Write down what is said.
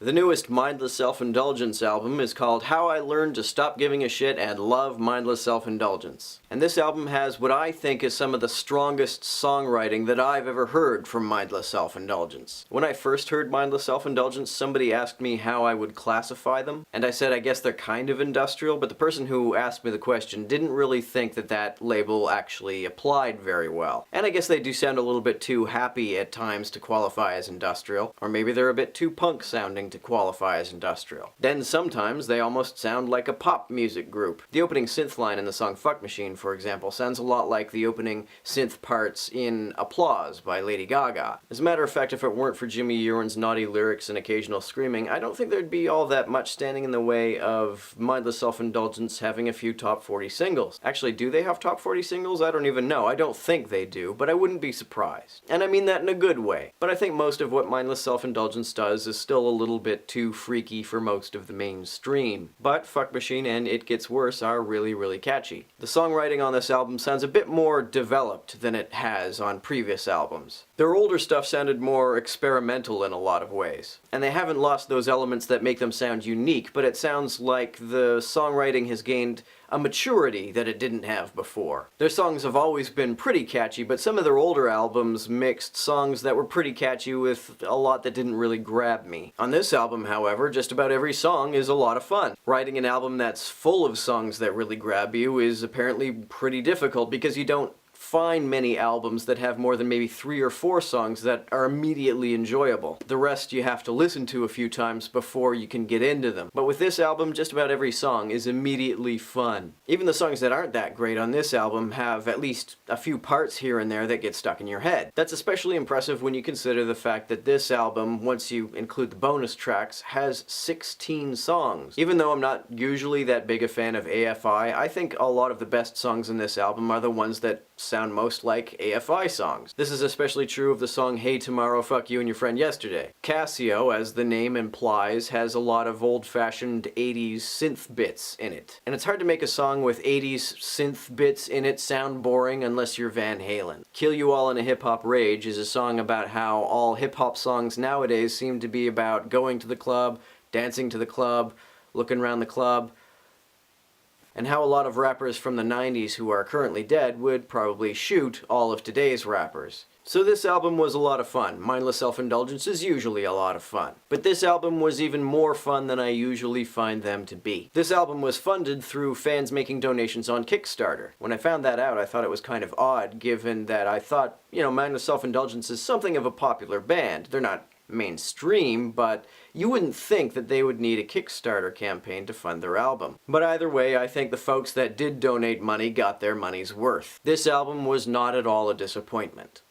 The newest Mindless Self-Indulgence album is called How I Learned to Stop Giving a Shit and Love Mindless Self-Indulgence. And this album has what I think is some of the strongest songwriting that I've ever heard from Mindless Self-Indulgence. When I first heard Mindless Self-Indulgence, somebody asked me how I would classify them, and I said I guess they're kind of industrial, but the person who asked me the question didn't really think that that label actually applied very well. And I guess they do sound a little bit too happy at times to qualify as industrial, or maybe they're a bit too punk sounding to qualify as industrial. Then sometimes they almost sound like a pop music group. The opening synth line in the song Fuck Machine, for example, sounds a lot like the opening synth parts in Applause by Lady Gaga. As a matter of fact, if it weren't for Jimmy Ewan's naughty lyrics and occasional screaming, I don't think there'd be all that much standing in the way of Mindless Self-Indulgence having a few top 40 singles. Actually, do they have top 40 singles? I don't even know. I don't think they do, but I wouldn't be surprised. And I mean that in a good way. But I think most of what Mindless Self-Indulgence does is still a little bit too freaky for most of the mainstream. But Fuck Machine and It Gets Worse are really catchy. The songwriting on this album sounds a bit more developed than it has on previous albums. Their older stuff sounded more experimental in a lot of ways. And they haven't lost those elements that make them sound unique, but it sounds like the songwriting has gained a maturity that it didn't have before. Their songs have always been pretty catchy, but some of their older albums mixed songs that were pretty catchy with a lot that didn't really grab me. On this album, however, just about every song is a lot of fun. Writing an album that's full of songs that really grab you is apparently pretty difficult because you don't find many albums that have more than maybe 3 or 4 songs that are immediately enjoyable. The rest you have to listen to a few times before you can get into them. But with this album, just about every song is immediately fun. Even the songs that aren't that great on this album have at least a few parts here and there that get stuck in your head. That's especially impressive when you consider the fact that this album, once you include the bonus tracks, has 16 songs. Even though I'm not usually that big a fan of AFI, I think a lot of the best songs in this album are the ones that sound most like AFI songs. This is especially true of the song Hey Tomorrow, Fuck You and Your Friend Yesterday. Casio, as the name implies, has a lot of old-fashioned 80s synth bits in it. And it's hard to make a song with 80s synth bits in it sound boring unless you're Van Halen. Kill You All in a Hip-Hop Rage is a song about how all hip-hop songs nowadays seem to be about going to the club, dancing to the club, looking around the club, and how a lot of rappers from the 90s who are currently dead would probably shoot all of today's rappers. So this album was a lot of fun. Mindless Self-Indulgence is usually a lot of fun. But this album was even more fun than I usually find them to be. This album was funded through fans making donations on Kickstarter. When I found that out, I thought it was kind of odd, given that I thought, Mindless Self-Indulgence is something of a popular band. They're not mainstream, but you wouldn't think that they would need a Kickstarter campaign to fund their album. But either way, I think the folks that did donate money got their money's worth. This album was not at all a disappointment.